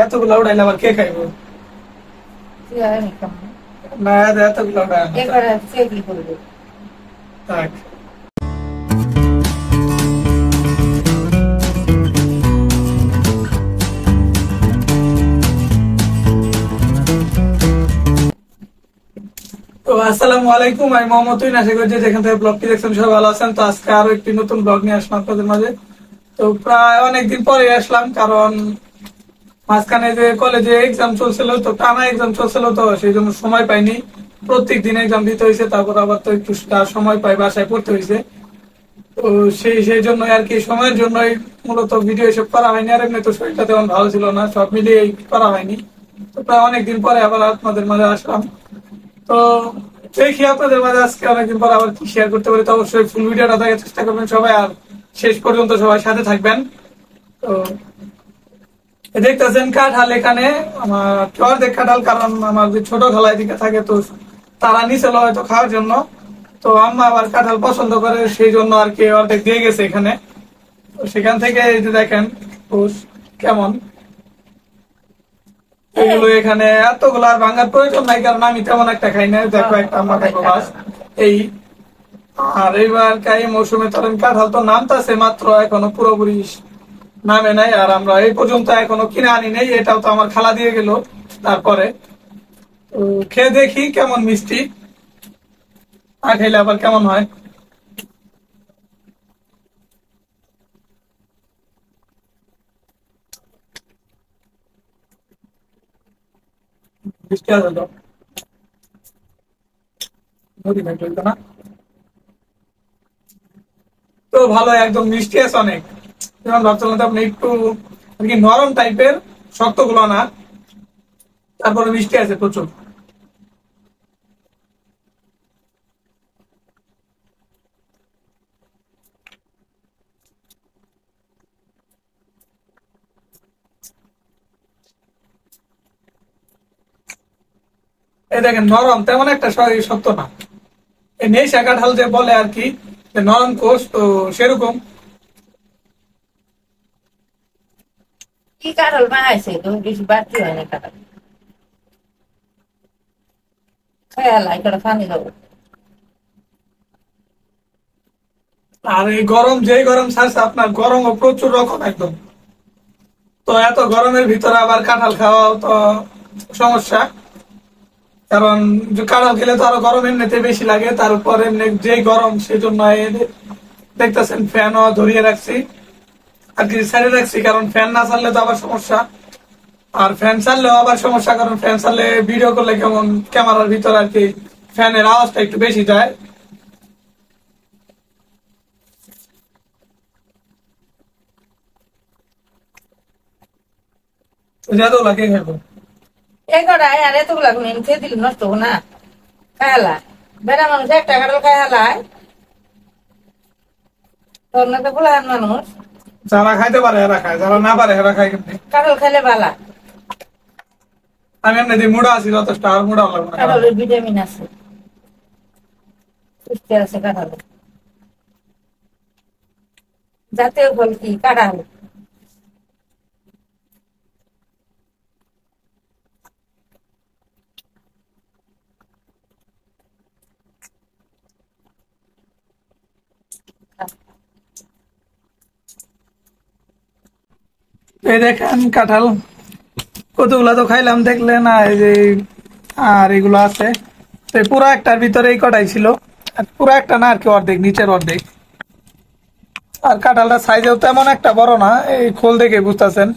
এতগুলো উড়াইলে আবার কে খাইব? না, এতগুলো উড়াই না। থাক। তো আসসালামু আলাইকুম, আমি মোহাম্মদ তুইন। আশা করি যেখান থেকে ব্লগটি দেখছেন সবাই ভালো আছেন। তো আজকে আরো একটি নতুন ব্লগ নিয়ে আসলাম আপনাদের মাঝে। তো প্রায় অনেকদিন পরে আসলাম, কারণ মাঝখানে যে কলেজে এক্সাম চলছিল, তো টানা এক্সাম চলছিল, তো সেই জন্য সময় পাইনি। প্রত্যেক দিন এক্সাম দিতে হয়েছে, তারপর আবার তো একটু সময় পাই বাসায় পড়তে হয়েছে। তো সেই জন্য আর কি, সময়ের জন্যই মূলত ভিডিও এসব করা হয়নি। আর এমনি তো শরীরটা তেমন ভালো ছিল না, সব মিলিয়ে করা হয়নি। তো প্রায় অনেকদিন পরে আবার আপনাদের মাঝে আসলাম। তো দেখি আপনাদের মাঝে আজকে অনেকদিন পর আবার কি শেয়ার করতে পারি। তো অবশ্যই ফুল ভিডিওটা দেখার চেষ্টা করবেন সবাই, আর শেষ পর্যন্ত সবাই সাথে থাকবেন। তো দেখতেছেন কাঁঠাল এখানে আমার অর্ধেক কাঁঠাল, কারণ আমার যে ছোট খালা এদিকে থাকে, তো তারা নিচে হয়তো খাওয়ার জন্য। তো আম্মা আবার কাঁঠাল পছন্দ করে, সেই জন্য আর কি অর্ধেক দিয়ে গেছে এখানে। তো সেখান থেকে এই যে দেখেন কেমন এগুলো এখানে এতগুলো আর ভাঙার প্রয়োজন নাই, কারণ আমি তেমন একটা খাই না। দেখো একটা আম্মা দেখো বাস এই। আর এইবার এই মৌসুমে ধরেন কাঁঠাল তো নামতাছে মাত্র, এখনো পুরোপুরি নামে নাই। আর আমরা এই পর্যন্ত এখনো কিনে আনি নাই, এটাও তো আমার খালা দিয়ে গেল। তারপরে তো খেয়ে দেখি কেমন মিষ্টি, আর খেলে আবার কেমন হয়। মিষ্টি আছে তো, নদী ঘাট হইতো না। তো ভালো, একদম মিষ্টি আছে অনেক। যেমন ভাবছিলাম তো আপনি একটু আর কি নরম টাইপের, শক্ত গুলো না, তারপরে মিষ্টি আছে প্রচুর। এই দেখেন নরম, তেমন একটা শক্ত না। এই নেশা কাঁঠাল যে বলে আর কি, যে নরম কোষ, তো সেরকম। কি কারল বানাইছে তুমি বেশি বাড়তি হয় না কারল খেয়াল এটা পানি দেবো আর এই গরম, যেই গরম ছাড়ছে আপনার, গরমও প্রচুর রকম একদম। তো এত গরমের ভিতরে আবার কাঁঠাল খাওয়াও তো সমস্যা, কারণ যে কাঁঠাল খেলে তো আরো গরম এমনিতে বেশি লাগে, তার উপর এমনি যেই গরম, সেই জন্য দেখতেছেন ফ্যানও ধরিয়ে রাখছি আর কি, ছেড়ে রাখছি, কারণ ফ্যান না ছাড়লে তো আবার সমস্যা। আর ফ্যান ছাড়লেও আবার সমস্যা, কারণ ফ্যান ছাড়লে ভিডিও করলে কেমন ক্যামেরার ভিতর আর কি ফ্যানের আওয়াজটা একটু বেশি যায়। যাদব লাগে খাবো। এগারোটায় আর এতগুলা গুলো খেয়ে দিলে নষ্ট হবো না খায়ালা বেড়া মানুষ একটা কারল খায়ালায় তোর না তো বলার মানুষ যারা খাইতে পারে এরা খায়, যারা না পারে এরা খায় কেমনি। কারল খাইলে বালা আমি এমনি মুড়া আছি যথেষ্ট, আর মুড়া লাগবে না কারণ। কারলের ভিটামিন আছে পুষ্টি আছে কাঁঠালে জাতীয় ফল কি কাঁঠাল এই দেখেন কাঁঠাল কতগুলা তো খাইলাম দেখলেন, আর এই যে আর এগুলো আছে। তো পুরো একটার ভিতরে এই কটাই ছিল, আর পুরো একটা না আর কি, অর্ধেক, নিচের অর্ধেক। আর কাঁঠালটা সাইজেও তেমন একটা বড় না, এই খোল দেখে বুঝতেছেন।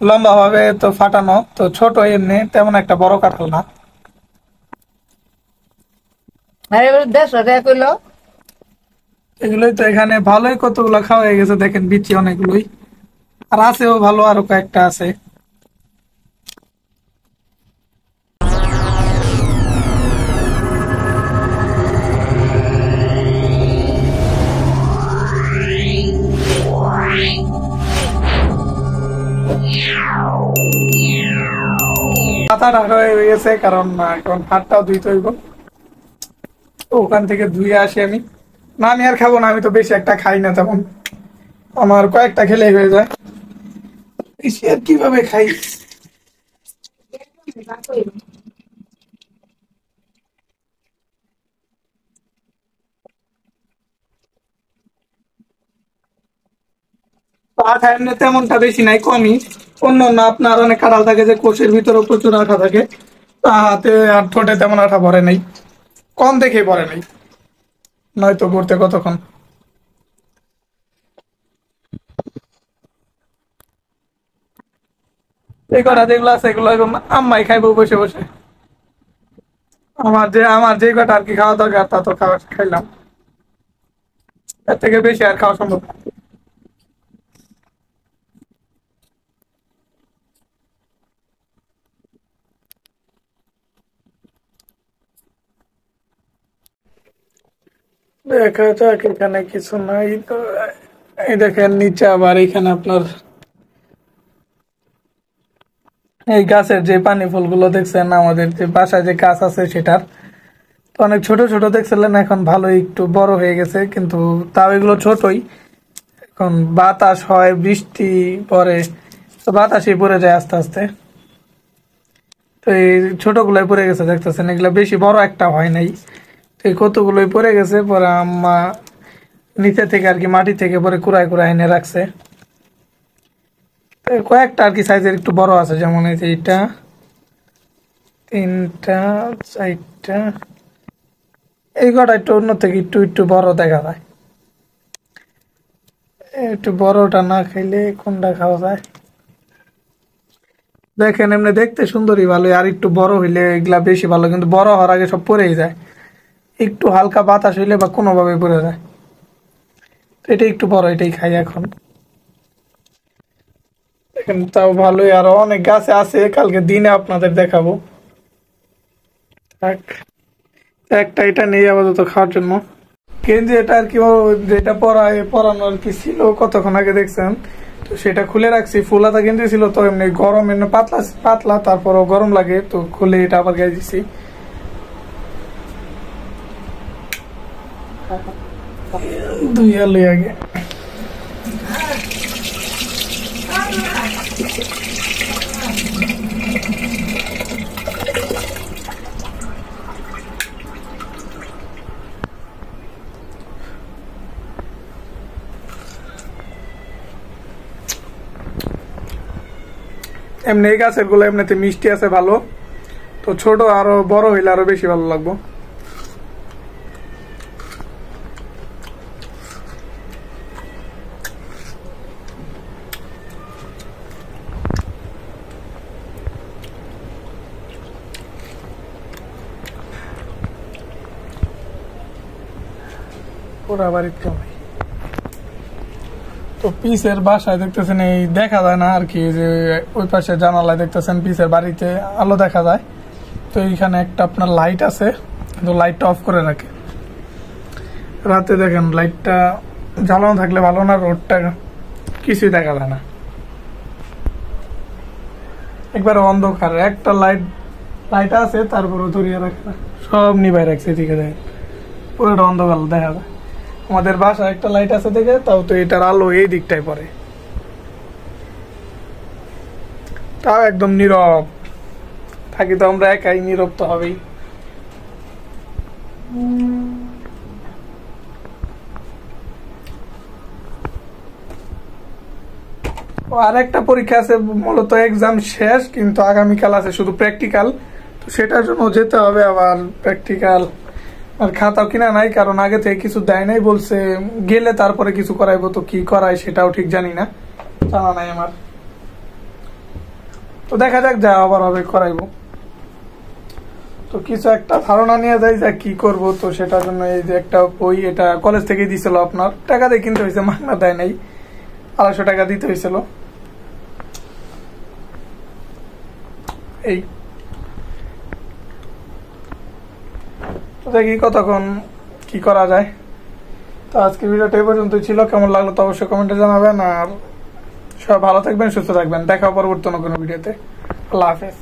লম্বা ভাবে তো ফাটানো, তো ছোট, এমনি তেমন একটা বড় কাঁঠাল না। আরে 150 টাকা কইলো এগুলোই তো এখানে ভালোই কতগুলো খাওয়া হয়ে গেছে, দেখেন বিচি অনেকগুলোই। আর আছেও ভালো, আরো কয়েকটা আছে। মাথাটা হয়ে গেছে, কারণ এখন হাতটাও ধুইতে হইব। তো ওখান থেকে ধুয়ে আসি আমি। না আমি আর খাবো না, আমি তো বেশি একটা খাই না তেমন, আমার কয়েকটা খেলেই হয়ে যায়। শেয়ার কিভাবে খাই? আঠা এমনি তেমনটা বেশি নাই, কমই। অন্য অন্য আপনার অনেক কাঁঠাল থাকে যে কোষের ভিতরে প্রচুর আঠা থাকে, হাতে আর ঠোঁটে তেমন আঠা ভরে নাই, কম দেখে ভরে নাই, নয়তো ভরতে কতক্ষণ। এই কটা যেগুলো আছে এগুলো এখন আম্মাই খাইবো বসে বসে। আমার যে কটা আর কি খাওয়া দরকার তা তো খাইলাম, এর থেকে বেশি আর খাওয়া সম্ভব না। দেখা যাক, এখানে কিছু নাই তো। এই দেখেন নিচে আবার এখানে আপনার এই গাছের যে পানি ফুলগুলো দেখছেন, আমাদের যে বাসায় যে গাছ আছে সেটার তো অনেক ছোট ছোট দেখছিলেন, এখন ভালো একটু বড় হয়ে গেছে, কিন্তু তাও এগুলো ছোটই। এখন বাতাস হয়, বৃষ্টি পরে, তো বাতাসে পড়ে যায় আস্তে আস্তে। তো এই ছোটগুলাই পড়ে গেছে দেখতেছেন, এগুলা বেশি বড় একটা হয় নাই। তো এই কতগুলোই পড়ে গেছে, পরে আম্মা নিচে থেকে আর কি মাটি থেকে পরে কুড়ায় কুড়ায় এনে রাখছে। তো কয়েকটা আর কি সাইজের একটু বড় আছে, যেমন এই যে এইটা, তিনটা, চারটা, এই কটা একটু অন্য থেকে একটু একটু বড় দেখা যায়। একটু বড়টা না খাইলে কোনটা খাওয়া যায়? দেখেন এমনি দেখতে সুন্দরই ভালো, আর একটু বড় হইলে এগুলা বেশি ভালো, কিন্তু বড় হওয়ার আগে সব পড়েই যায়। একটু হালকা বাতাস হইলে বা কোনোভাবে পড়ে যায়। তো এটা একটু বড়, এটাই খাই এখন। দেখেন তাও ভালোই, আরো অনেক গাছে আছে, কালকে দিনে আপনাদের দেখাবো। থাক, একটা এটা নেই আপাতত খাওয়ার জন্য। গেঞ্জি এটা আর কি যেটা পরানো আর কি ছিল কতক্ষণ আগে দেখছেন, তো সেটা খুলে রাখছি। ফুলাতা গেঞ্জি ছিল তো এমনি গরম, এমনি পাতলা পাতলা, তারপরও গরম লাগে, তো খুলে এটা আবার গায়ে দিছি। দুই আলু আগে এমনি এই গাছের গুলো এমনিতে মিষ্টি আছে ভালো, তো ছোট আরো বড় হইলে আরো বেশি ভালো লাগবে। ওরা বাড়িতে তো পিসের বাসায় দেখতেছেন, এই দেখা যায় না আর কি, যে ওই পাশে জানালায় দেখতেছেন পিসের বাড়িতে আলো দেখা যায়। তো এইখানে একটা আপনার লাইট আছে, কিন্তু লাইটটা অফ করে রাখে। রাতে দেখেন লাইটটা জ্বালানো থাকলে ভালো না, রোডটা কিছুই দেখা যায় না, একবার অন্ধকার। একটা লাইট আছে তারপরে ধরিয়ে রাখে না, সব নিভাই রাখছে, এদিকে দেখেন পুরোটা অন্ধকার দেখা যায়। আমাদের বাসায় একটা লাইট আছে দেখে, তাও তো এটার আলো এই দিকটায় পড়ে, তাও একদম নীরব থাকি, তো আমরা একাই, নীরব তো হবেই। আর একটা পরীক্ষা আছে, মূলত এক্সাম শেষ, কিন্তু আগামীকাল আছে শুধু প্র্যাকটিক্যাল, তো সেটার জন্য যেতে হবে আবার প্র্যাকটিক্যাল। আর খাতাও কিনা নাই, কারণ আগে থেকে কিছু দেয় নাই, বলছে গেলে তারপরে কিছু করাইবো, তো কি করায় সেটাও ঠিক জানি না, জানা নাই আমার। তো দেখা যাক, যা আবার হবে করাইবো। তো কিছু একটা ধারণা নিয়ে যায় যে কি করব, তো সেটার জন্য এই যে একটা বই, এটা কলেজ থেকে দিয়েছিল, আপনার টাকা দিয়ে কিনতে হয়েছে, মাগনা দেয় নাই, 250 টাকা দিতে হয়েছিল। এই তো দেখি কতক্ষণ কি করা যায়। তো আজকে ভিডিওটা এই পর্যন্তই ছিল, কেমন লাগলো তো অবশ্যই কমেন্টে জানাবেন, আর সবাই ভালো থাকবেন, সুস্থ থাকবেন, দেখা পরবর্তী কোনো ভিডিওতে। আল্লাহ হাফেজ।